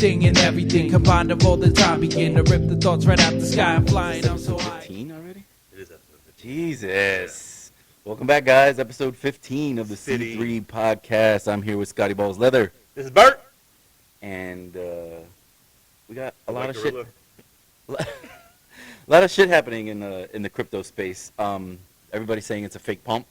anything and everything combined of all the time. Begin to rip the thoughts right out the sky. I'm flying, I'm so high. 15 already? It is episode 15. Jesus. Welcome back, guys. Episode 15 of the City. C3 podcast. I'm here with Scotty Balls Leather. This is Bert. And we got a The lot white of gorilla. shit. A lot of shit happening in the crypto space. Everybody's saying it's a fake pump.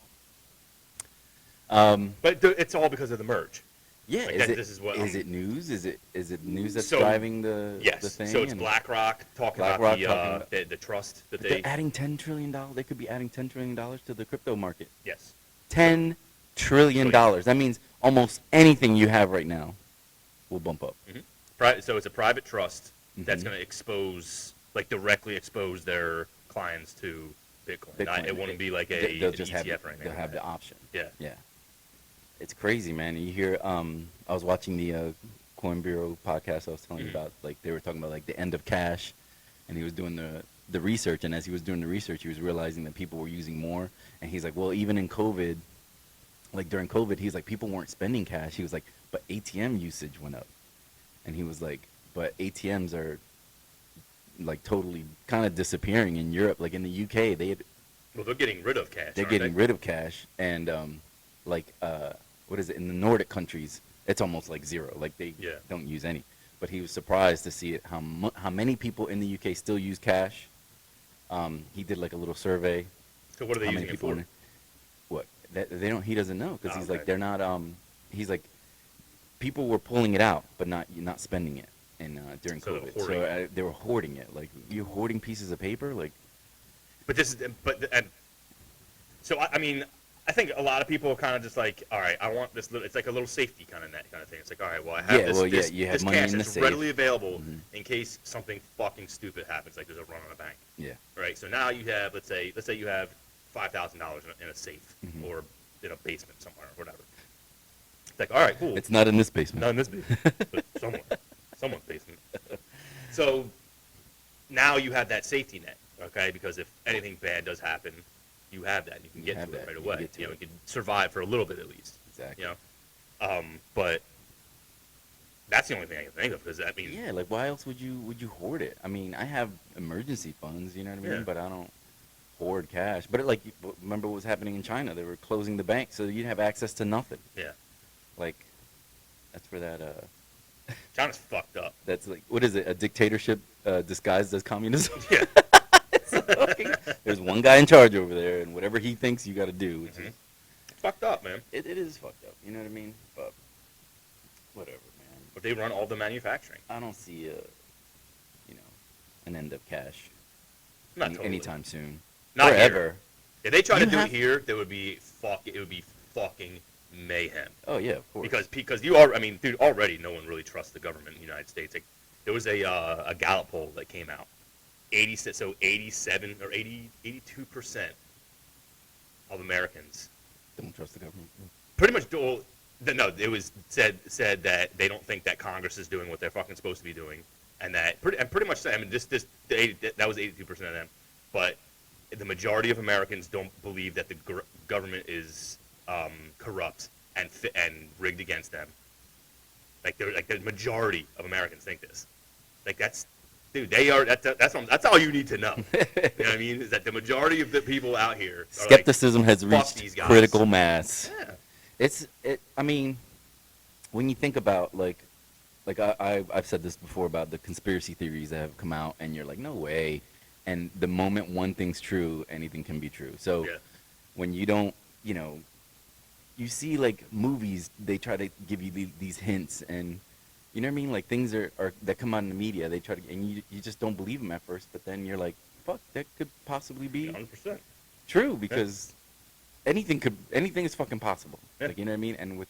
But it's all because of the merge. Yeah, Like is that- this is what is I'm- it news? Is it news that's So, driving the Yes. thing? So it's And BlackRock talking BlackRock about talking the trust that they're they. adding $10 trillion. They could be adding $10 trillion to the crypto market. Yes. $10 trillion. That means almost anything you have right now will bump up. So it's a private trust that's Mhm. going to expose, like directly expose their clients to Bitcoin. It won't be like They'll an just ETF have, or anything. they'll like have that. the option. Yeah. Yeah. It's crazy, man. You hear, I was watching the Coin Bureau podcast I was telling you about. Like, they were talking about, like, the end of cash, and he was doing the research, and as he was doing the research, he was realizing that people were using more, and he's like, well, even in COVID, like, during COVID, he's like, people weren't spending cash. He was like, but ATM usage went up. And he was like, but ATMs are, like, totally kind of disappearing in Europe. Like, in the UK, Well, they're getting rid of cash. they're aren't getting they? rid of cash, and what is it, in the Nordic countries it's almost like zero, like they Yeah. don't use any. But he was surprised to see it, how many people in the UK still use cash. He did like a little survey. So what are they how using many it people for? what they don't, he doesn't know, because Oh, he's okay. like, they're not, he's like, people were pulling it out but not spending it during So they're COVID. hoarding So they were hoarding it. Like, you're hoarding pieces of paper, like. But this is, and so I mean, I think a lot of people are kind of just like, all right, I want this little. It's like a little safety kind of net kind of thing. It's like, all right, well, I have Yeah, this, well, yeah, this, you have this money cash in the that's safe. readily available Mhm. in case something fucking stupid happens, like there's a run on a bank, Yeah. right? So now you have, let's say you have $5,000 in a safe Mhm. or in a basement somewhere or whatever. It's like, all right, cool. It's not in this basement. Not in this basement, but someone's basement. So now you have that safety net, okay? Because if anything bad does happen, you have that. And you can You get have to it that. right You away. get to You it. can survive for a little bit at least. Exactly. You know, but that's the only thing I can think of, because I mean, Yeah, like, why else would you hoard it? I mean, I have emergency funds, you know what I mean? Yeah. But I don't hoard cash. But like, remember what was happening in China? They were closing the bank, so you'd have access to nothing. yeah, Like, that's where China's fucked up. that's like, what is it? A dictatorship disguised as communism? Yeah, There's one guy in charge over there, and whatever he thinks you got to do, which is, fucked up, man. it is fucked up. You know what I mean? But whatever, man. But they run all the manufacturing. I don't see an end of cash Not totally. anytime soon. Not or here. ever. If they try You to do have- it here, there would be fucking mayhem. Oh yeah, of course. Because you are, I mean, dude, already no one really trusts the government in the United States. Like, there was a Gallup poll that came out. 87 or 82% of Americans Don't trust the government. pretty much do. No, it was said that they don't think that Congress is doing what they're fucking supposed to be doing, and pretty much. I mean, that was 82% of them, but the majority of Americans don't believe that the government is corrupt and rigged against them. Like, the majority of Americans think this. Like, that's, dude, they are. That's all you need to know. You know what I mean? Is that the majority of the people out here are Skepticism has fuck reached these guys. critical mass. Like, yeah. I mean, when you think about like I've said this before about the conspiracy theories that have come out, and you're like, no way. And the moment one thing's true, anything can be true. So Yeah. when you don't, you see like movies, they try to give you these hints, and you know what I mean? Like, things are that come out in the media, they try to, and you just don't believe them at first, but then you're like, fuck, that could possibly be 100%. true, because anything is fucking possible. Yeah. Like, you know what I mean? And with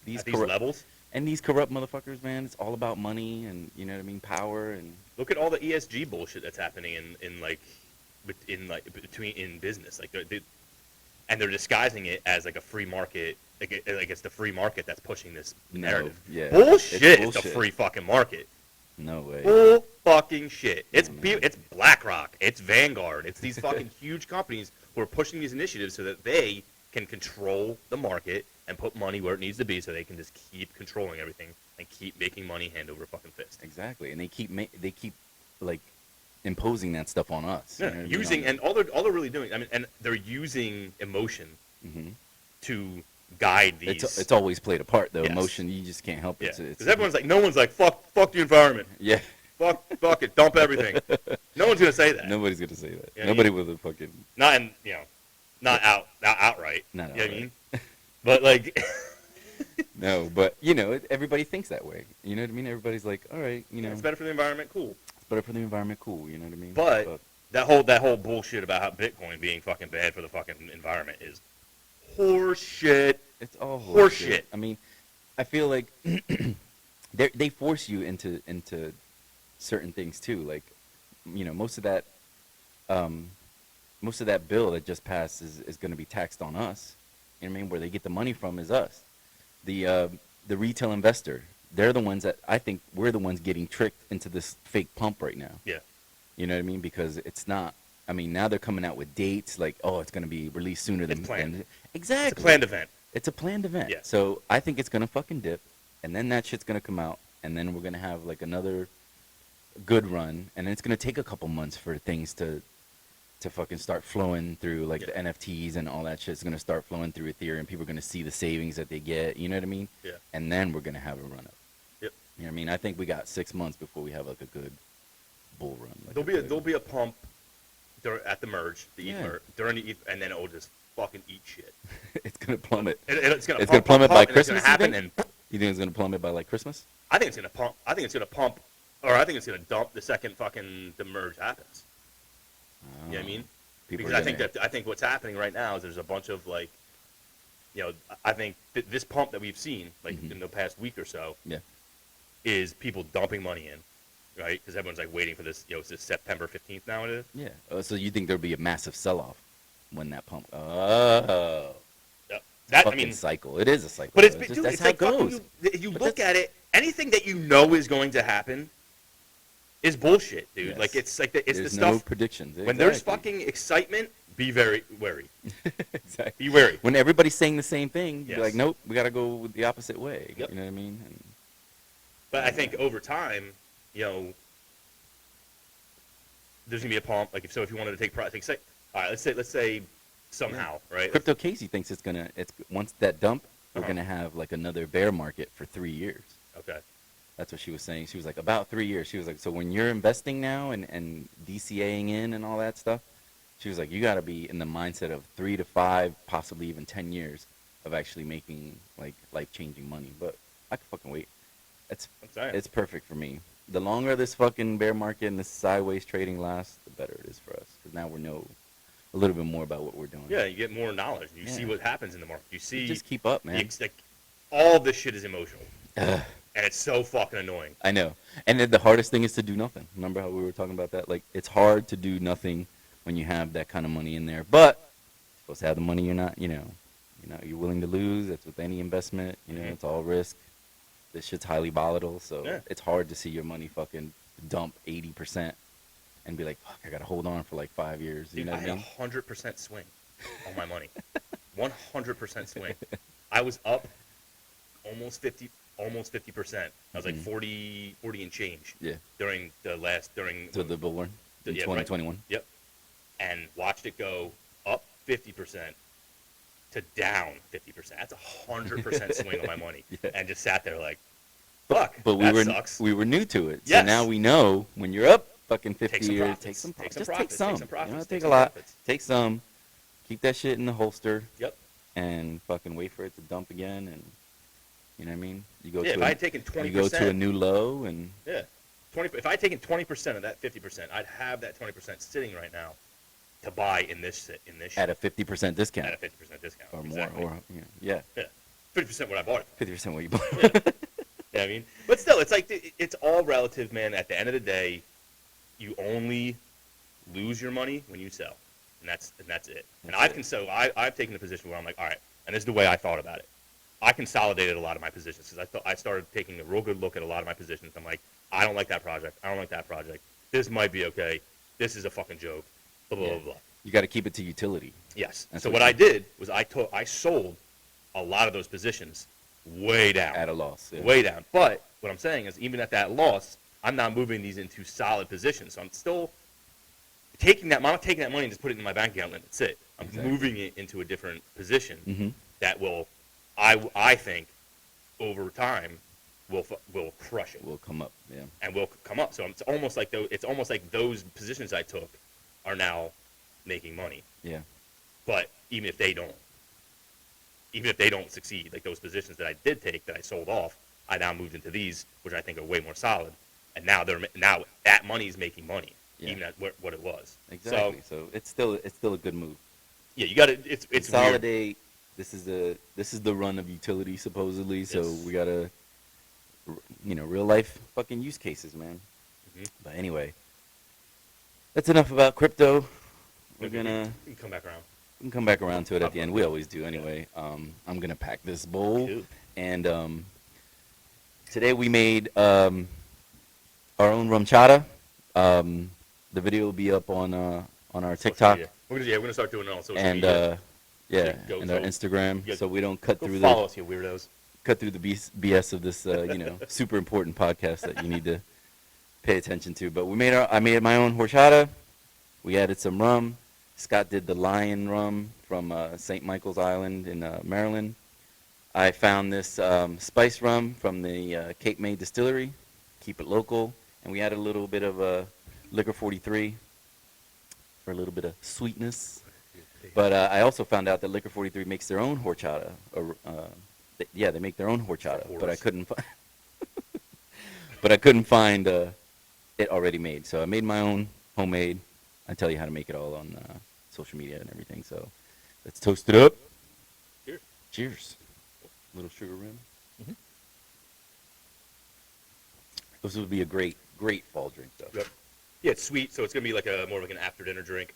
these At these levels. and these corrupt motherfuckers, man, it's all about money and, you know what I mean, power. And Look at all the ESG bullshit that's happening in business. Like, they're disguising it as like a free market. Like it's the free market that's pushing this No, narrative. yeah, Bullshit! it's It's a bullshit. free fucking market. no way. Bull fucking shit. It's man. it's BlackRock. It's Vanguard. It's these fucking huge companies who are pushing these initiatives so that they can control the market and put money where it needs to be, so they can just keep controlling everything and keep making money hand over fucking fist. Exactly, and they keep like imposing that stuff on us. Yeah, you know what I mean? using and all they're really doing. I mean, and they're using emotion Mhm. to guide these. It's always played a part though. Yes. Emotion, you just can't help yeah, it. because everyone's like, no one's like, fuck the environment, yeah. fuck it, dump everything. No one's gonna say that. Nobody's gonna say that. Yeah, Nobody with a fucking Not in, not outright. Not You know what I outright. mean? But like, no, but you know, everybody thinks that way. You know what I mean? Everybody's like, all right, you know, it's better for the environment, cool. it's better for the environment, cool. You know what I mean? But that whole bullshit about how Bitcoin being fucking bad for the fucking environment is horse shit. it's all horse horseshit. shit. I mean, I feel like they force you into certain things too. Like, you know, most of that bill that just passed is going to be taxed on us. You know what I mean? Where they get the money from is us. The retail investor, they're the ones that I think we're the ones getting tricked into this fake pump right now. Yeah. You know what I mean? Because it's not. I mean, now they're coming out with dates like, oh, it's going to be released sooner than It's planned. than- exactly. It's a planned event. It's a planned event. Yeah. So I think it's gonna fucking dip, and then that shit's gonna come out, and then we're gonna have like another good run, and it's gonna take a couple months for things to fucking start flowing through, like Yeah. the NFTs and all that shit's gonna start flowing through Ethereum. People are gonna see the savings that they get. You know what I mean? Yeah. And then we're gonna have a run up. Yep. You know what I mean? I think we got 6 months before we have like a good bull run. Like There'll be a pump at the merge, the Yeah. ETH during the ETH, and then it'll just fucking eat shit. it's gonna plummet. It's gonna It's pump, gonna plummet pump, by and it's gonna Christmas, you happen, think? and You think it's gonna plummet by like Christmas? I think it's gonna pump. I think it's gonna pump, or I think it's gonna dump the second fucking the merge happens. You know what I mean? People Because are gonna- I think what's happening right now is there's a bunch of like, I think this pump that we've seen like Mhm. in the past week or so Yeah. is people dumping money in, right? Because everyone's like waiting for this. It's this September 15th now. It is. Yeah. So you think there'll be a massive sell-off when that pump? Oh, That I fucking mean, cycle. It is a cycle. but it's, just, dude, that's it's how like it goes. fucking, you But look that's- at it. Anything that you know is going to happen is bullshit, dude. Yes. Like it's like it's There's the no stuff. predictions. When there's Exactly. fucking excitement, be very wary. exactly. Be wary. When everybody's saying the same thing, you're Yes. like, nope, we got to go with the opposite way. Yep. You know what I mean? And, But I think over time, there's gonna be a pump. Like if you wanted to take profit, all right, let's say somehow, right? Crypto Casey thinks it's once that dump, we're Uh-huh. gonna have like another bear market for 3 years. Okay. That's what she was saying. She was like, about 3 years. She was like, so when you're investing now and DCAing in and all that stuff, she was like, you got to be in the mindset of 3 to 5, possibly even 10 years of actually making like life-changing money. But I can fucking wait. I'm saying. It's perfect for me. The longer this fucking bear market and this sideways trading lasts, the better it is for us. Because now we know a little bit more about what we're doing. Yeah, you get more knowledge. You Yeah. see what happens in the market. You see, Just keep up, man. like, all this shit is emotional, Ugh. and it's so fucking annoying. I know. And then the hardest thing is to do nothing. Remember how we were talking about that? Like, it's hard to do nothing when you have that kind of money in there. But you're supposed to have the money you're not, you're willing to lose. That's with any investment. Mhm. It's all risk. This shit's highly volatile. So Yeah. it's hard to see your money fucking dump 80% and be like, fuck, I got to hold on for like 5 years. You Dude, know I what I had mean? 100% swing on my money. 100% swing. I was up almost 50%. I was like Mhm. 40 and change Yeah. during To the bull run in Yeah, right. 2021. Yep. And watched it go up 50% to down 50%. That's 100% swing on my money. Yeah. And just sat there like, fuck, But that sucks. we were new to it. Yes. So now we know when you're up fucking 50 Take some years, profits. take some Take profits. some Just take profits. some. Take some You don't profits. take Take a some lot. profits. Take some. Keep that shit in the holster Yep. and fucking wait for it to dump again. And you know what I mean? You go Yeah, to if I had taken 20%. you go to a new low and Yeah. 20, if I had taken 20% of that 50%, I'd have that 20% sitting right now to buy in this at shit a 50% discount at a 50% discount. or Exactly. more, or yeah, 50% what I bought it for. 50% what you bought. You know what I mean? But still, it's like, it's all relative, man. At the end of the day, you only lose your money when you sell. And that's it. And That's I've taken a position where I'm like, all right, and this is the way I thought about it. I consolidated a lot of my positions because I started taking a real good look at a lot of my positions. I'm like, I don't like that project. I don't like that project. This might be okay. This is a fucking joke. Blah, blah, Yeah. blah, blah. You got to keep it to utility. Yes. That's So what what you- I did was I sold a lot of those positions way down. At a loss. Yeah. Way down. But what I'm saying is, even at that loss, I'm not moving these into solid positions. So I'm still taking that. I'm not taking that money and just putting it in my bank account and that's it. I'm Exactly. moving it into a different position Mm-hmm. that will, I think, over time, will crush it Will come up. Yeah. and will come up. So it's almost like those positions I took are now making money. Yeah. But even if they don't succeed, like those positions that I did take that I sold off, I now moved into these, which I think are way more solid, and now that money's making money, Yeah. even at what it was. Exactly. So So it's still a good move. yeah, you got to. It's weird. Consolidate. This is the run of utility supposedly. So Yes. we gotta, real life fucking use cases, man. Mhm. But anyway, that's enough about crypto. We're We gonna can come back around. we can come back around to it at the end. We always do anyway. I'm gonna pack this bowl, Cool. and today we made our own rum chata. The video will be up on our Social TikTok media. We're gonna start doing it on social and media. yeah, Go- and our go- Instagram, yeah, so we don't cut Go through follow us, you weirdos. the BS of this super important podcast that you need to pay attention to. But I made my own horchata. We added some rum. Scott did the Lion rum from St. Michael's Island in Maryland. I found this spice rum from the Cape May Distillery. Keep it local. And we added a little bit of Liquor 43 for a little bit of sweetness. But I also found out that Liquor 43 makes their own horchata. They make their own horchata, but I Whores. couldn't find. But I couldn't find it already made, so I made my own homemade. I tell you how to make it all on social media and everything. So let's toast it up. Cheers. Cheers. Little sugar rim. Mhm. This would be a great fall drink, though. Yep. Yeah, it's sweet, so it's gonna be like more like an after dinner drink.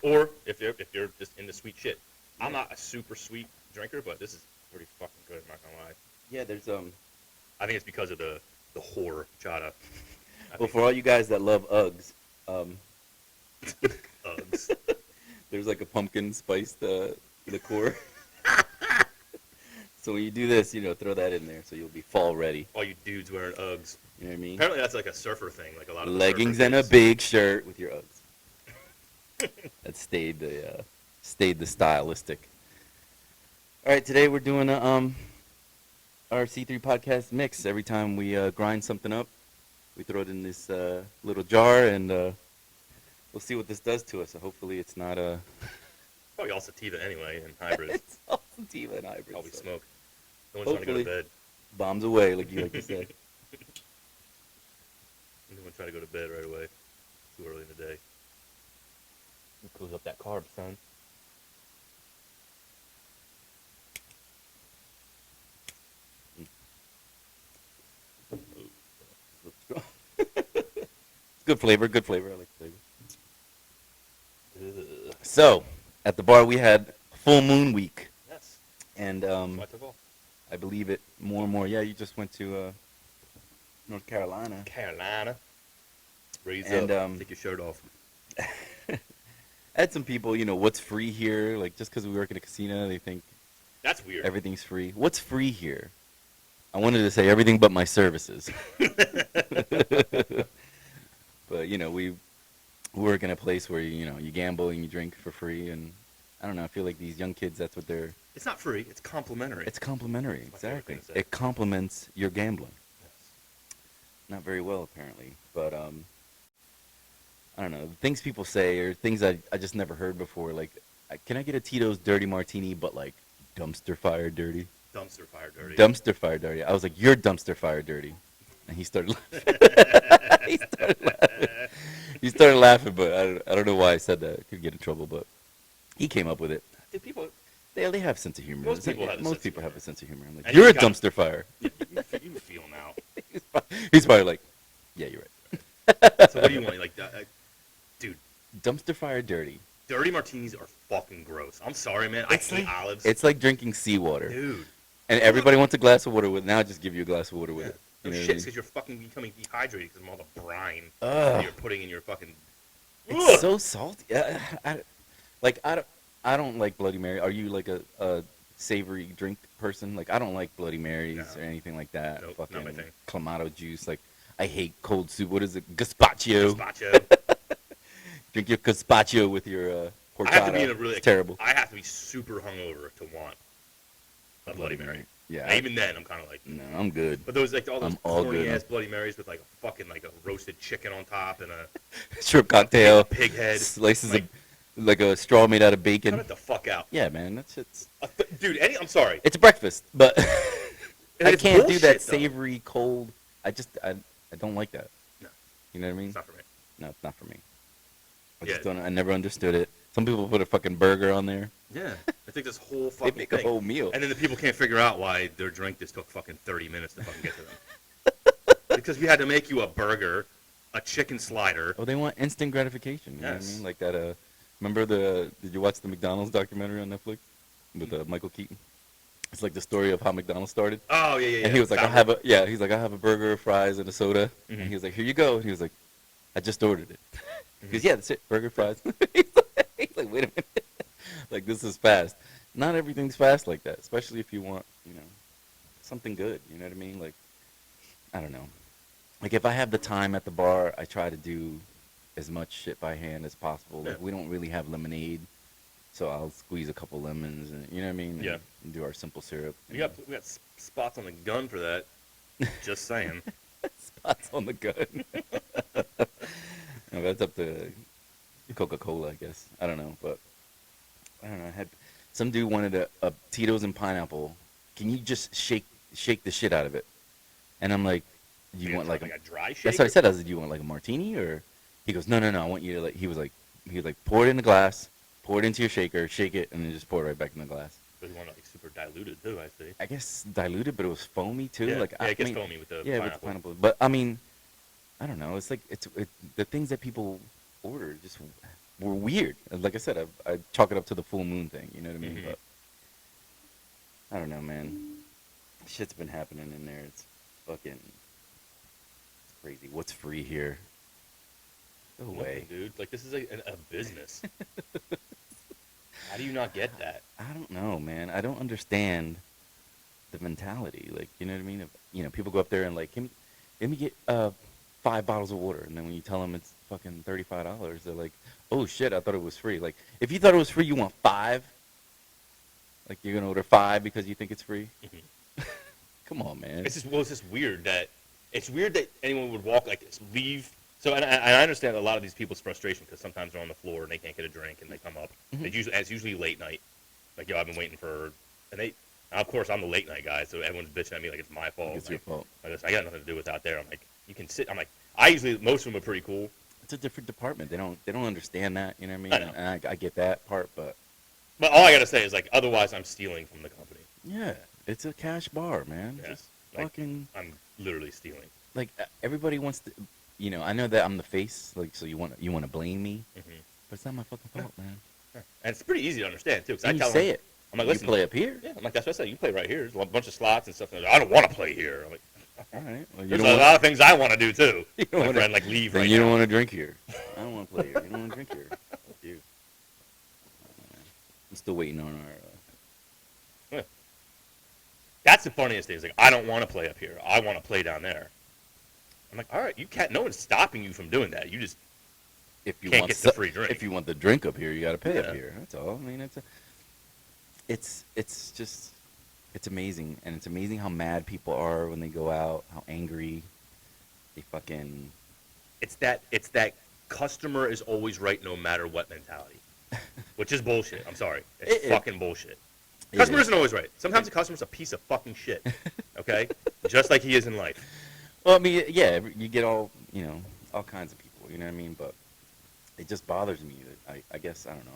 Or if you're just into sweet shit. I'm not a super sweet drinker, but this is pretty fucking good. I'm not gonna lie. Yeah, there's I think it's because of the whore chata. Well, for all you guys that love Uggs, Uggs. there's like a pumpkin spiced liqueur. So when you do this, throw that in there, so you'll be fall ready. All you dudes wearing Uggs. You know what I mean? Apparently that's like a surfer thing. Like a lot of the Leggings surfer and a dudes. big shirt with your Uggs. That stayed the stylistic. All right, today we're doing our C3 podcast mix. Every time we grind something up, we throw it in this little jar, and we'll see what this does to us. So hopefully it's not Probably all sativa anyway and hybrids. it's all sativa and hybrids. Probably so smoke. No one's trying to go to Hopefully. bed. bombs away, like you like to say. No one trying to go to bed right away. Too early in the day. Close up that carb, son. Good flavor, good flavor. I like the flavor. Ugh. So, at the bar we had full moon week, Yes. and So I took off. I believe it more and more. Yeah, you just went to North Carolina. Carolina. Raise And, up. Take your shirt off. I had some people, what's free here? Like, just because we work in a casino, they think That's weird. everything's free. What's free here? I wanted to say everything but my services. But, we work in a place where, you gamble and you drink for free. And I don't know, I feel like these young kids, that's what they're... It's not free. It's complimentary. It's complimentary, That's my favorite exactly. thing to say. It complements your gambling. Yes. Not very well, apparently. But, I don't know. Things people say are things I just never heard before. Like, can I get a Tito's Dirty Martini, but, like, dumpster fire dirty? Dumpster fire dirty. Dumpster fire dirty. I was like, you're dumpster fire dirty. And he started laughing. He started laughing, but I don't know why I said that. Could get in trouble, but he came up with it. Did people? They have a sense of humor. Most people have a Most sense of people humor. have a sense of humor. I'm like, And you're you a gotta- dumpster fire. You feel now. He's probably like, yeah, you're right. So what do you want? Like, dude, Dumpster fire dirty. dirty martinis are fucking gross. I'm sorry, man. I hate olives. It's like drinking seawater. Dude. And everybody wants a glass of water with. Now I just give you a glass of water with Yeah. it. No You know shit, what I because mean? you're fucking becoming dehydrated because of all the brine Ugh. that you're putting in your fucking. It's Ugh. so salty. I don't like Bloody Mary. Are you like a savory drink person. Like I don't like Bloody Marys No. or anything like that. Nope, Fucking not my thing. Clamato juice. Like I hate cold soup. What is it? Gazpacho. Gazpacho. Drink your gazpacho with your horchata. I have to be in a really It's terrible. I have to be super hungover to want a Bloody Mary. Yeah. And even then, I'm kind of like, No, I'm good. but those like all those I'm all corny good. ass Bloody Marys with like a fucking like a roasted chicken on top and a Shrimp cocktail. pig head. Slices Like, of like a straw made out of cut bacon. it the fuck out, Yeah, man, that shit's. dude. I'm sorry. It's breakfast, but And I it's can't do that bullshit, though. savory cold. I don't like that. No. You know what I mean? It's not for me. No, it's not for me. I Yeah. just don't. I never understood it. Some people put a fucking burger on there. Yeah, I think this whole They fucking make thing. a whole meal. And then the people can't figure out why their drink just took fucking 30 minutes to fucking get to them. Because we had to make you a burger, a chicken slider. Oh, they want instant gratification. You know what I Yes. mean? Like that. Remember did you watch the McDonald's documentary on Netflix with Michael Keaton? It's like the story of how McDonald's started. Oh yeah, yeah, yeah. And he was like, I have a burger, fries, and a soda. Mhm. And he was like, here you go. And he was like, I just ordered it. He goes, yeah, that's it, burger, fries. He's like, wait a minute. Like, this is fast. Not everything's fast like that, especially if you want, something good. You know what I mean? Like, I don't know. Like, if I have the time at the bar, I try to do as much shit by hand as possible. Like, Yeah. we don't really have lemonade, so I'll squeeze a couple lemons, and you know what I mean? Yeah. And do our simple syrup. We got spots on the gun for that. Just saying. Spots on the gun. No, that's up to Coca-Cola, I guess. I don't know, but I don't know. I had some dude wanted a Tito's and pineapple. Can you just shake the shit out of it? And I'm like, you want like a dry shake? that's what I said. I was like, do you want like a martini or? He goes, no. I want you to like. He was like, pour it in the glass, pour it into your shaker, shake it, and then just pour it right back in the glass. But you want it like super diluted too, I see. I guess diluted, but it was foamy too. Yeah, Like yeah, it gets I mean, foamy with the yeah, pineapple. with the pineapple. But I mean, I don't know. It's like the things that people order just were weird. And like I said, I chalk it up to the full moon thing. You know what I mean? Mhm. But I don't know, man. Shit's been happening in there. It's fucking crazy. What's free here? No Nothing, way. dude. Like, this is a business. How do you not get that? I don't know, man. I don't understand the mentality. Like, you know what I mean? People go up there and like, let me get 5 bottles of water, and then when you tell them it's fucking $35, they're like, oh shit, I thought it was free. Like, if you thought it was free, you want 5? Like, you're gonna order 5 because you think it's free? Come on, man. It's just weird that anyone would walk like this, leave. So, and I understand a lot of these people's frustration because sometimes they're on the floor and they can't get a drink and they come up. Mhm. It's usually late night. Like, yo, I've been waiting of course, I'm the late night guy, so everyone's bitching at me like it's my fault. It's your Like, fault. I got nothing to do with out there. I'm like, you can sit. I'm like, most of them are pretty cool. It's a different department. They don't understand that. You know what I mean? I know. And I get that part, but But all I gotta say is like, otherwise, I'm stealing from the company. yeah, it's a cash bar, man. Yeah. Just Like- fucking I'm literally stealing. like everybody wants to. I know that I'm the face, like, so you want to blame me, Mhm. but it's not my fucking fault, man. And it's pretty easy to understand too. Because I And you tell say them, it. I'm like, You listen, play up here. yeah, I'm like, that's what I said. You play right here. There's a bunch of slots and stuff. And I don't want to play here. I'm like, All right. Well, you there's don't a want. lot of things I want to do too. You don't My wanna- friend, like, leave Then right you now. don't want to drink here. I don't want to play here. You don't want to drink here. Fuck you. I'm still waiting on our. That's the funniest thing. Is like, I don't want to play up here. I want to play down there. I'm like, all right, you can't. No one's stopping you from doing that. You just If you can't want get the free drink. If you want the drink up here, you got to pay Yeah. up here. That's all. I mean, it's just it's amazing, and it's amazing how mad people are when they go out, how angry they fucking. it's that customer is always right no matter what mentality, which is bullshit. I'm sorry, it's It- fucking bullshit. It Customer is. isn't always right. Sometimes the customer's a piece of fucking shit. Okay, just like he is in life. Well, I mean, yeah, you get all kinds of people. You know what I mean? But it just bothers me that I guess I don't know.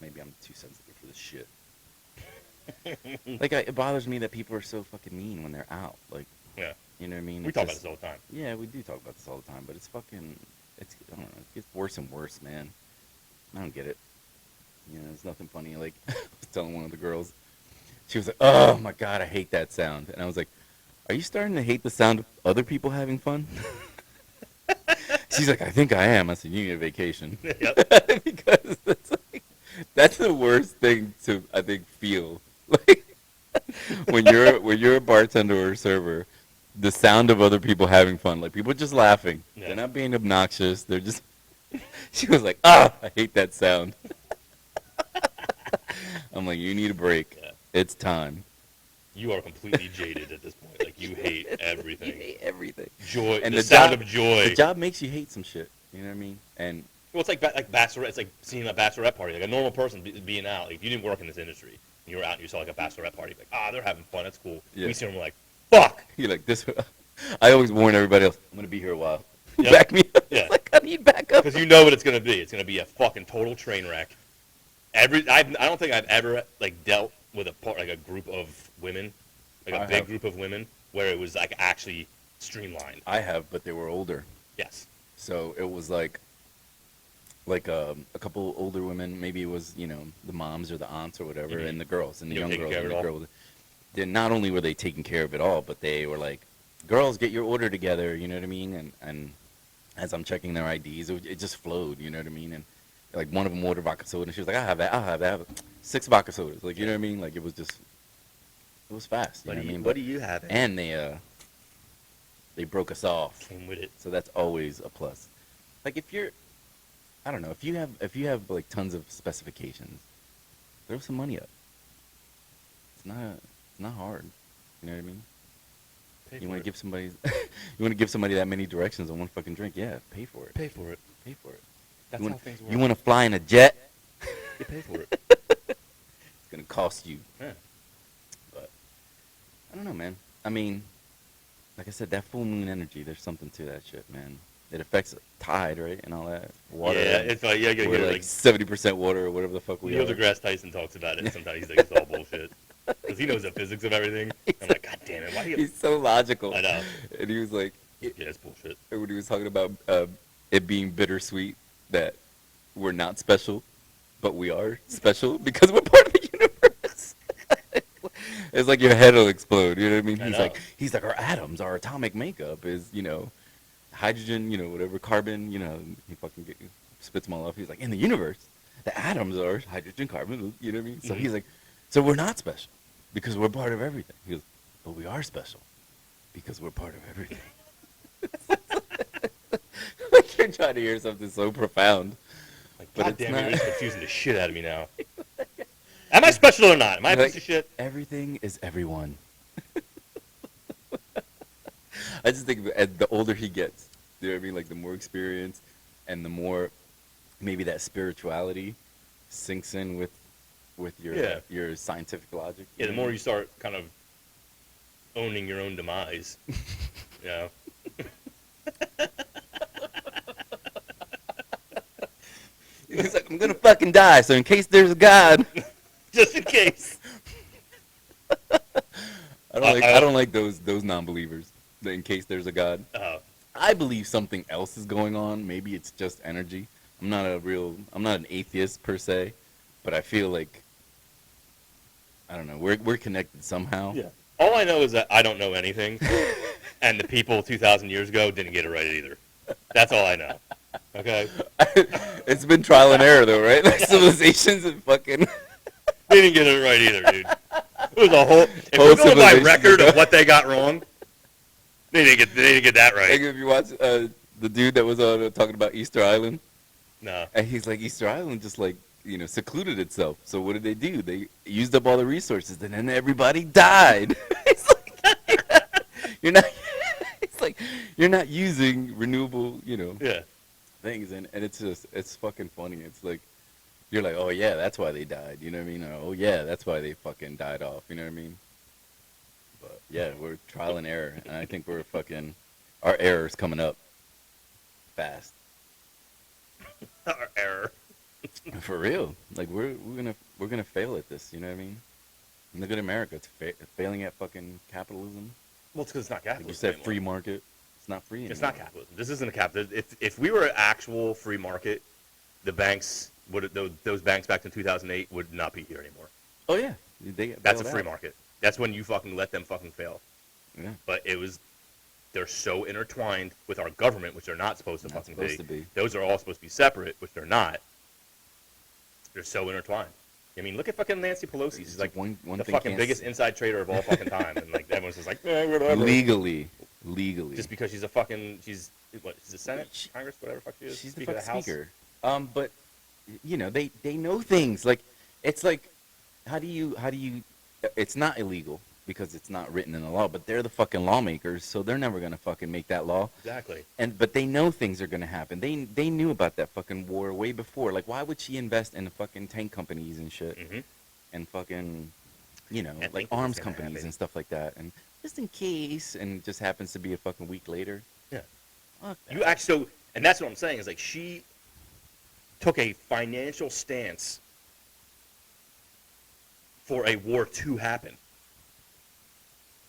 Maybe I'm too sensitive for this shit. Like it bothers me that people are so fucking mean when they're out. Like, Yeah, you know what I mean? we It's talk about just- this all the time. Yeah, we do talk about this all the time, but it's fucking, I don't know, it gets worse and worse, man. I don't get it. It's nothing funny. Like, I was telling one of the girls, she was like, oh my God, I hate that sound. And I was like, are you starting to hate the sound of other people having fun? She's like, I think I am. I said, you need a vacation. Yep. Because that's the worst thing to, I think, feel. Like, when you're a bartender or a server, the sound of other people having fun, like people just laughing, Yeah. they're not being obnoxious. They're just. She was like, "Ah, I hate that sound." I'm like, "You need a break. Yeah. It's time." You are completely jaded at this point. Like you hate You everything. hate everything. Joy And the the sound job- of joy. The job makes you hate some shit. You know what I mean? And Well, it's like bachelorette. It's like seeing a bachelorette party. Like a normal person being out. Like if you didn't work in this industry, and you were out and you saw like a bachelorette party. Like they're having fun. That's cool. Yeah. We see them we're like, fuck. you're like this. I always warn everybody else. I'm gonna be here a while. Yep. Back me up. Yeah. It's like I need backup. Because you know what it's gonna be. It's gonna be a fucking total train wreck. I don't think I've ever like dealt with like a group of women, like a I big have. group of women, where it was like actually streamlined. I have, but they were older. Yes. So it was like a couple older women. Maybe it was the moms or the aunts or whatever, Mhm. and the girls and the They were young taking girls care and of the it all? girls. Then not only were they taking care of it all, but they were like, "Girls, get your order together." You know what I mean? And as I'm checking their IDs, it just flowed. You know what I mean? And like one of them ordered vodka soda, and she was like, "I'll have that. I'll have that. I have 6 vodka sodas." Like you know what I mean? Like it was fast. You know what I mean? What do you have? And they broke us off. Came with it. So that's always a plus. Like I don't know, if you have like tons of specifications, throw some money up. It's not hard. You know what I mean? Pay You for want it. to give somebody that many directions on one fucking drink? Yeah, pay for it. Pay for it. Pay for it. That's you how want, things work. You want to fly in a jet? You pay for it. It's gonna cost you. Yeah. But I don't know, man. I mean, like I said, that full moon energy. There's something to that shit, man. It affects tide, right, and all that water. Yeah, it's like We're like 70% water or whatever the fuck we Neil are. deGrasse Tyson talks about it. Sometimes he's like, it's all bullshit. Because he knows the physics of everything. I'm like, God damn it. Why do you... He's so logical. I know. And he was like, Yeah, it's bullshit. when he was talking about it being bittersweet that we're not special, but we are special because we're part of the universe. It's like your head will explode. You know what I mean? I know. He's like our atoms, our atomic makeup is hydrogen, whatever, carbon. He fucking spits them all off. He's like, in the universe, the atoms are hydrogen, carbon. You know what I mean? So Mhm. he's like, so we're not special because we're part of everything. He goes, but we are special because we're part of everything. Like you're trying to hear something so profound. Like, But God it's damn it, not. you're confusing the shit out of me now. Am I special or not? Am I a You're piece of shit? Everything is everyone. I just think that the older he gets, you know what I mean? Like the more experience and the more maybe that spirituality sinks in with your Yeah. your scientific logic. Yeah, the more you start kind of owning your own demise, you know? He's like, I'm gonna fucking die, so in case there's a God. Just in case. I don't like those non-believers. In case there's a God. Uh, I believe something else is going on. Maybe it's just energy. I'm not an atheist per se, but I feel like I don't know. We're connected somehow. yeah. All I know is that I don't know anything, and the people 2,000 years ago didn't get it right either. That's all I know. Okay? It's been trial and error though, right? Like civilizations and fucking They didn't get it right either, dude. It was a whole. If Whole you're going by civilization record ago. of what they got wrong, they didn't get that like right. if you watch the dude that was on talking about Easter Island, No. and he's like Easter Island just like secluded itself. So what did they do? They used up all the resources, and then everybody died. It's like you're not. It's like you're not using renewable, Yeah. things, and it's fucking funny. It's like you're like, oh yeah, that's why they died. You know what I mean? Or, oh yeah, that's why they fucking died off. You know what I mean? But yeah, we're trial and error, and I think our error's coming up fast. Our error. For real, like we're gonna fail at this. You know what I mean? And look at America; it's failing at fucking capitalism. Well, it's because it's not Like capitalism. you said, anymore. free market. It's not free anymore. It's not capitalism. This isn't a capitalism. If we were an actual free market, the banks those banks back in 2008 would not be here anymore. Oh yeah, they get That's a bailed free out. market. That's when you fucking let them fucking fail. Yeah, But they're so intertwined with our government, which they're not supposed to Not fucking supposed to be. Those are all supposed to be separate, which they're not. They're so intertwined. I mean, look at fucking Nancy Pelosi. She's It's like one the thing fucking can't biggest s- inside trader of all fucking time, and like everyone's just like, whatever. legally. Just because she's a fucking she's a Senate, She- Congress, whatever the fuck she is. She's the Speaker fucking of House. speaker. But you know, they know things. Like it's like, how do you? It's not illegal because it's not written in the law, but they're the fucking lawmakers, so they're never gonna fucking make that law. Exactly. But they know things are gonna happen. They knew about that fucking war way before. Like, why would she invest in the fucking tank companies and shit Mm-hmm. and fucking, you know, And like think arms it's gonna companies happen. and stuff like that, and just in case, and it just happens to be a fucking week later. Yeah. Fuck You that. actually, and that's what I'm saying is like she took a financial stance for a war to happen.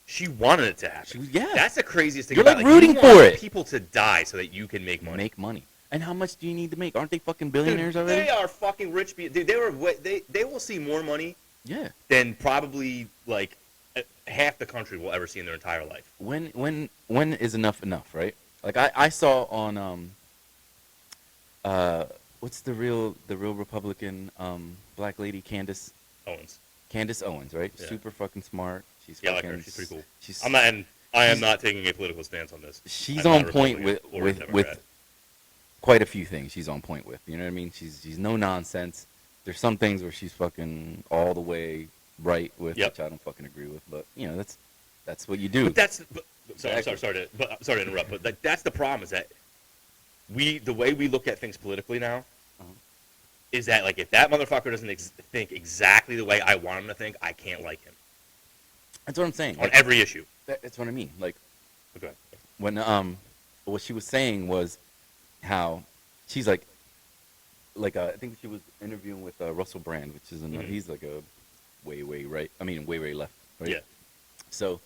She wanted it to happen. Yeah. That's the craziest thing. You're, about like, it. rooting you for want it. People to die so that you can make money. Make money. And how much do you need to make? Aren't they fucking Dude, billionaires already? they are fucking rich. Dude, they will see more money Yeah. than probably like half the country will ever see in their entire life. When is enough, right? Like I saw on what's the real Republican black lady Candace Owens, right? Yeah. Super fucking smart. She's Yeah, I like fucking her. She's pretty cool. She's I'm not, and I am she's- not taking a political stance on this. she's I'm on not a point Republican or a with Democrat. quite a few things. She's on point with. You know what I mean? She's no nonsense. There's some things where she's fucking all the way right with, Yep. which I don't fucking agree with. But you know, that's what you do. But sorry Exactly. to interrupt, but like, that's the problem is that the way we look at things politically now Uh-huh. is that like if that motherfucker doesn't think exactly the way I want him to think, I can't like him That's what I'm saying. on Like, every issue. that's what I mean. Like Okay. when what she was saying was how she's like I think she was interviewing with Russell Brand, which is Mhm. he's like a way right. I mean, way left. Right? Yeah. So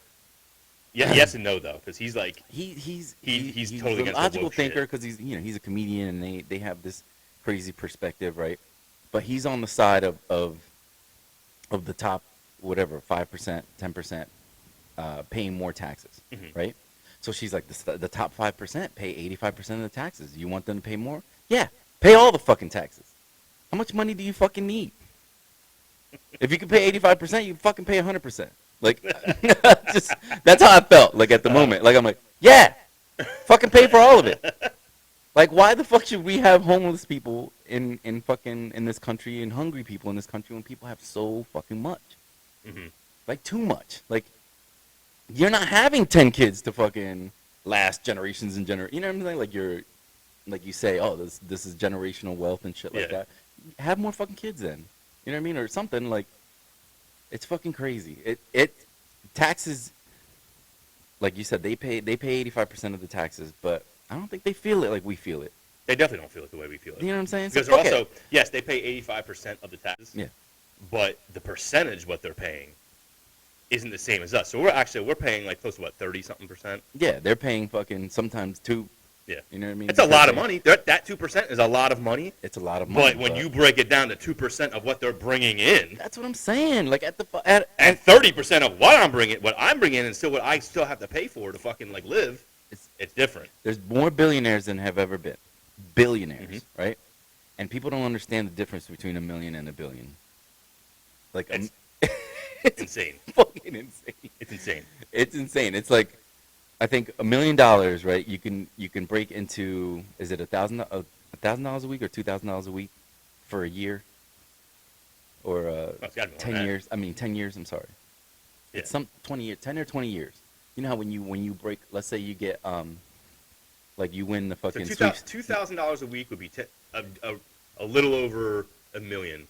Yeah. Yes and no though, because he's like he's totally a against the logical woke shit. thinker because he's a comedian and they have this crazy perspective, right? But he's on the side of the top whatever 5%, 10% paying more taxes, Mhm. right? So she's like the top 5% pay 85% of the taxes. You want them to pay more? Yeah, pay all the fucking taxes. How much money do you fucking need? If you can pay 85%, you fucking pay 100%. Like, just that's how I felt. Like at the moment, like I'm like, yeah, fucking pay for all of it. Like, why the fuck should we have homeless people in this country and hungry people in this country when people have so fucking much? Mhm. Like too much. Like, you're not having 10 kids to fucking last generations and you know what I'm saying? Like like you say, oh, this is generational wealth and shit like Yeah. that. Have more fucking kids then. You know what I mean? Or something like. It's fucking crazy. It taxes, like you said, they pay 85% of the taxes, but I don't think they feel it like we feel it. They definitely don't feel it the way we feel it. You know what I'm saying? Because So, they're okay. also, yes, they pay 85% of the taxes. Yeah. But the percentage what they're paying isn't the same as us. So we're paying like close to what 30-something%. Yeah, they're paying fucking sometimes two. Yeah. You know what I mean? It's a lot of Because money. That 2% is a lot of money. It's a lot of money. But when you break it down to 2% of what they're bringing in, that's what I'm saying. Like at and 30% of what I'm bringing in, and still what I still have to pay for to fucking like live, it's different. there's more billionaires than have ever been. Billionaires, Mhm. right? And people don't understand the difference between a million and a billion. Like, It's it's insane. fucking insane. It's insane. It's insane. It's like, I think $1 million, right? You can break into, is it $1,000 a week or $2,000 a week for a year, or It's gotta be more 10 than that. years? I mean 10 years. I'm sorry. Yeah. It's some 20 years, 10 or 20 years. You know how when you break, let's say you get like you win the So fucking $2,000 a week would be a little over $1 million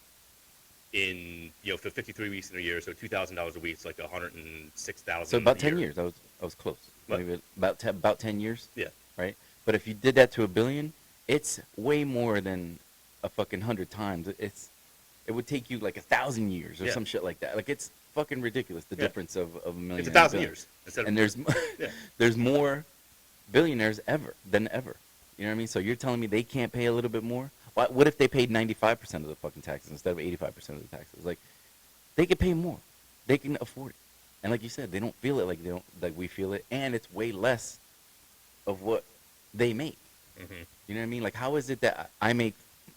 in for 53 weeks in a year. So $2,000 a week is like 106,000. So about a 10 year. years. I was close. What? Maybe about 10 years. Yeah. Right. But if you did that to $1 billion, it's way more than a fucking 100 times. It would take you like 1,000 years or Yeah. some shit like that. Like it's fucking ridiculous the Yeah. difference of $1 million. It's and a 1,000 billion. years instead of And there's Yeah. there's more billionaires than ever. You know what I mean? So you're telling me they can't pay a little bit more? What if they paid 95% of the fucking taxes instead of 85% of the taxes? Like, they could pay more. They can afford it. And like you said, they don't feel it like we feel it, and it's way less of what they make. Mhm. You know what I mean? Like, how is it that I make,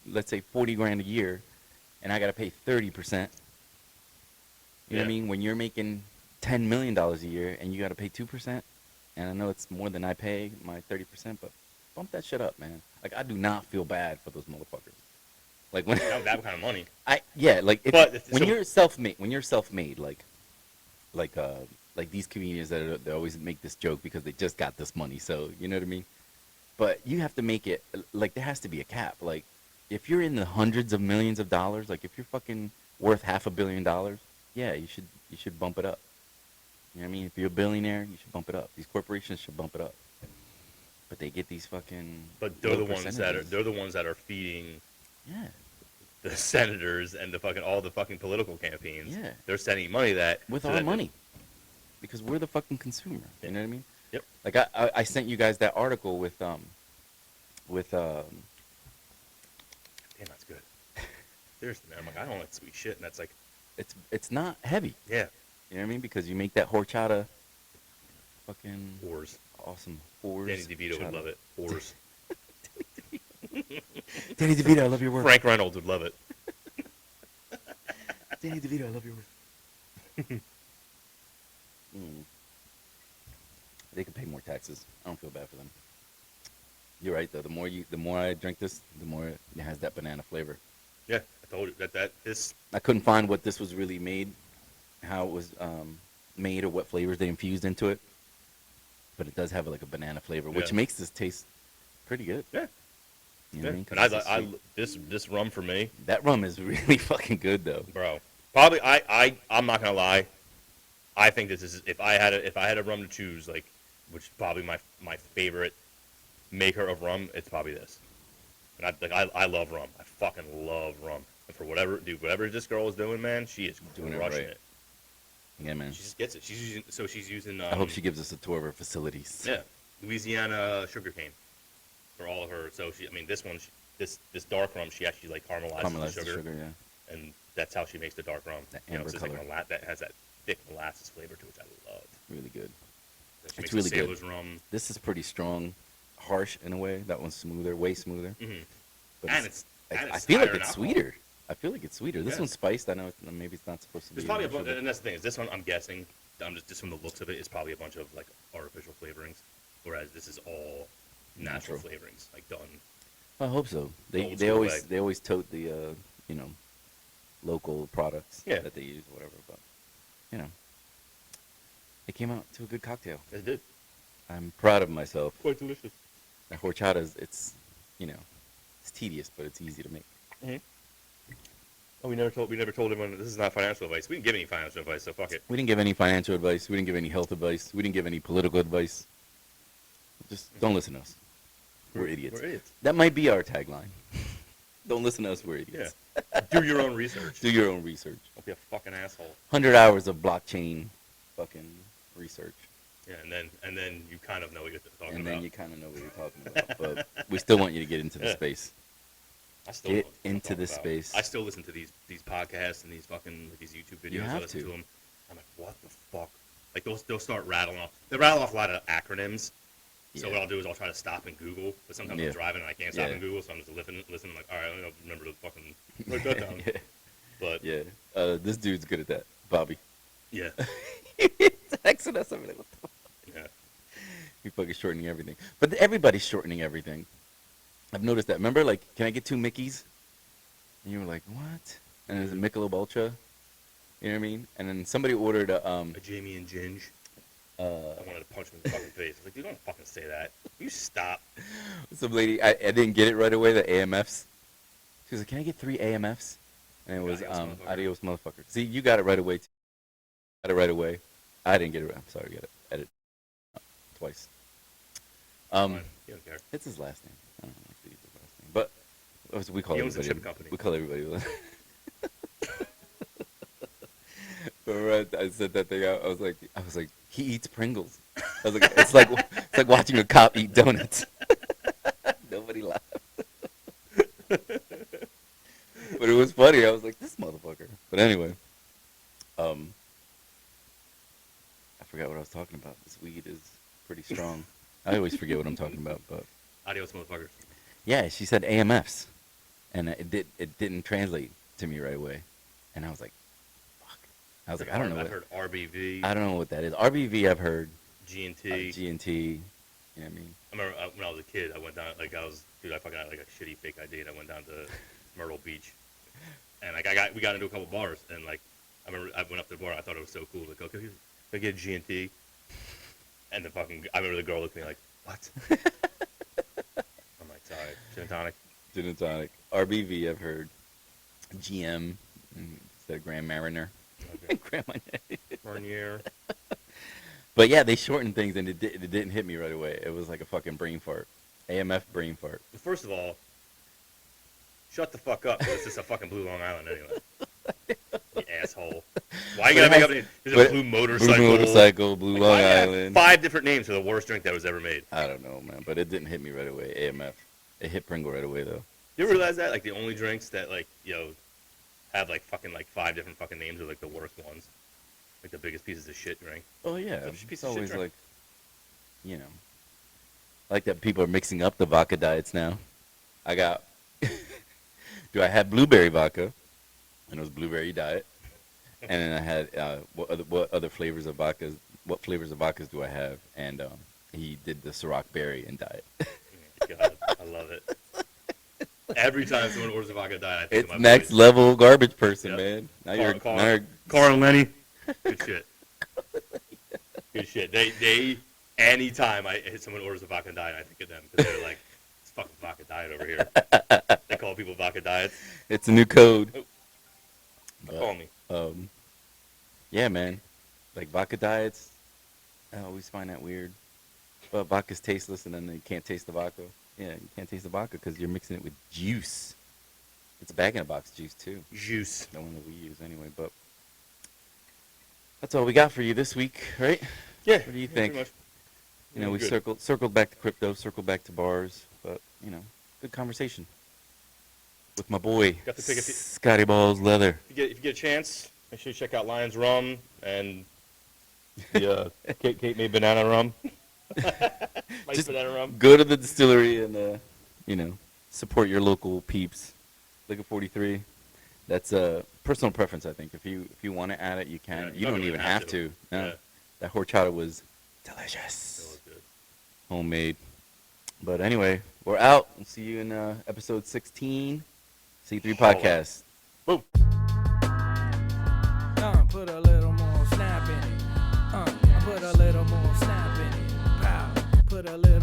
let's say, 40 grand a year, and I gotta pay 30%. You know what I Yeah. mean? When you're making $10 million a year and you gotta pay 2%, and I know it's more than I pay my 30%, but bump that shit up, man. Like I do not feel bad for those motherfuckers. Like when That kind of money. like if, But when so- you're self-made, like these comedians they always make this joke because they just got this money, so you know what I mean. But you have to make it like there has to be a cap. Like if you're in the hundreds of millions of dollars, like if you're fucking worth $500 million, yeah, you should bump it up. You know what I mean? If you're a billionaire, you should bump it up. These corporations should bump it up. But they get these fucking. But they're low the ones percentages. they're the ones that are feeding Yeah. the senators and all the fucking political campaigns. Yeah. They're sending money With so our that- money, because we're the fucking consumer. Yeah. You know what I mean? Yep. Like I sent you guys that article with Damn, that's good. Seriously, man. I'm like, I don't like sweet shit, and that's like, it's not heavy. yeah, You know what I mean? Because you make that horchata, fucking whores. awesome. Whores. Danny DeVito would horchata. love it. Whores. Danny DeVito, I love your work. Frank Reynolds would love it. Danny DeVito, I love your work. They could pay more taxes. I don't feel bad for them. You're right though. The more I drink this, the more it has that banana flavor. Yeah, I told you that this. I couldn't find what this was really made, how it was made, or what flavors they infused into it. But it does have like a banana flavor, which Yeah. makes this taste pretty good. Yeah. You know what I mean? 'Cause And it's a sweet- this rum for me, that rum is really fucking good though. bro. Probably I'm not gonna lie. I think this is if I had a rum to choose, like, which is probably my favorite maker of rum, it's probably this. And I love rum. I fucking love rum. And for whatever this girl is doing, man, she is Doing it crushing right. it. Yeah, man. She just gets it. She's using. I hope she gives us a tour of her facilities. Yeah, Louisiana sugarcane for all of her. So this one, this dark rum, she actually like caramelizes Caramelized the sugar, yeah. and that's how she makes the dark rum. That You know, amber it's just color. like that has that thick molasses flavor to it, which I love. Really good. Then she It's makes really the good. Sailor's rum, This is pretty strong, harsh in a way. That one's smoother, way smoother. Mhm. But and it's, it's I feel like higher in it's alcohol. sweeter. I feel like it's sweeter. This Yeah. one's spiced. I know maybe it's not supposed to be. There's probably sugar. and that's the thing is this one I'm guessing. I'm just from the looks of it, it's probably a bunch of like artificial flavorings, whereas this is all natural Natural. flavorings, like done. I hope so. The old school way. They always tote the local products Yeah. that they use or whatever. But it came out to a good cocktail. It did. I'm proud of myself. Quite delicious. That horchata it's tedious, but it's easy to make. Oh, we never told everyone this is not financial advice. We didn't give any financial advice, so fuck it. We didn't give any financial advice. We didn't give any health advice. We didn't give any political advice. Just don't listen to us. We're idiots. We're idiots. That might be our tagline. Don't listen to us. We're idiots. Yeah. Do your own research. Do your own research. Don't be a fucking asshole. 100 hours of blockchain fucking research. Yeah, and then you kind of know what you're talking And about. then you kind of know what you're talking about. But we still want you to get into the Yeah. space. I still Get know what I'm into talking this about. space. I still listen to these podcasts and these fucking these YouTube videos. You I have listen to. to them. I'm like, what the fuck? Like they'll start rattling off. They rattle off a lot of acronyms. So Yeah. what I'll do is I'll try to stop and Google, but sometimes Yeah. I'm driving and I can't stop Yeah. and Google, so I'm just listening. I'm like, all right, I don't remember to fucking write that down. yeah. But Yeah. This dude's good at that. Bobby. yeah, Texting us. I'm like, what the fuck? yeah. You're fucking shortening everything. But everybody's shortening everything. I've noticed that. Remember, like, can I get 2 Mickeys? And you were like, what? And it was a Michelob Ultra. You know what I mean? And then somebody ordered A Jamie and Ginge. I wanted to punch him in the fucking face. I was like, you don't fucking say that. You stop. some lady. I didn't get it right away. The AMFs. She was like, can I get 3 AMFs? And it was Adios, motherfucker. Adios Motherfucker. See, you got it right away. Got it right away. I didn't get it right. I'm sorry. Got it. Edit. Twice. Fine. You don't care. It's his last name. I don't like to use his last name, but we call He owns the everybody. chip company. We call everybody. Remember, I said that thing out. I was like, he eats Pringles. I was like, it's like watching a cop eat donuts. Nobody laughed. But it was funny. I was like, this motherfucker. But anyway, I forgot what I was talking about. This weed is pretty strong. I always forget what I'm talking about, but. Adios, motherfuckers. Yeah, she said AMFs, and it didn't translate. to me right away, and I was like, fuck. I was like, I don't know. I've heard RBV, I don't know what that is. RBV, I've heard. G&T. G&T. You know what I mean? I remember when I was a kid, I went down, I fucking had like a shitty fake ID, and I went down to Myrtle Beach, and like we got into a couple bars, and like I remember I went up to the bar, I thought it was so cool, like, okay, can I get G&T? And I remember the girl looked at me like, what? I'm like, sorry, gin and tonic. Gin and tonic. RBV, I've heard. GM instead of Grand Mariner. Okay. Grand Marnier. Marnier. But yeah, they shortened things, and it didn't hit me right away. It was like a fucking brain fart. AMF brain fart. First of all, shut the fuck up. It's just a fucking blue Long Island anyway. You asshole. Why you gotta make up? There's a blue motorcycle. Blue motorcycle, blue Like, Long why have Island. 5 different names for the worst drink that was ever made. I don't know, man, but it didn't hit me right away. AMF. It hit Pringle right away though. You ever realize that? Like the only drinks that like, have like fucking like 5 different fucking names are like the worst ones. Like the biggest pieces of shit drink. Oh yeah, It's a it's piece of shit always drink. like, like that people are mixing up the vodka diets now. I got, do I have blueberry vodka? And it was blueberry diet. And then I had what other flavors of vodkas? What flavors of vodkas do I have? And he did the Ciroc berry and diet. God, I love it. Every time someone orders a vodka diet, I think It's of my next boys. level garbage person, Yep. man. Now Carl- you're Carl and Lenny. Good shit. Good shit. They anytime someone orders a vodka diet, I think of them because they're like, it's fucking vodka diet over here. They call people vodka diets. it's a new code. Oh. But, Call me. yeah, man. Like vodka diets, I always find that weird. But vodka's tasteless, and then you can't taste the vodka. Yeah, you can't taste the vodka because you're mixing it with juice. It's bag-in-a-box juice too. Juice. The one that we use anyway. But that's all we got for you this week, right? Yeah. What do you pretty think? much. You know, we Good. circled back to crypto, circled back to bars, but good conversation with my boy Got to pick a few- Scotty Balls Leather. If you get a chance, make sure you check out Lions Rum and the Kate made banana rum. Mike's Just banana rum. Go to the distillery and support your local peeps. Liquor 43. That's a personal preference, I think. If you want to add it, you can. Yeah, you don't even have to. No. Yeah. That horchata was That delicious. was good. Homemade. But anyway, we're out. We'll see you in episode 16. C3 Holla. Podcast. Boom. Put a little more snap in it. Put a little more snap in it. Pow. Put a little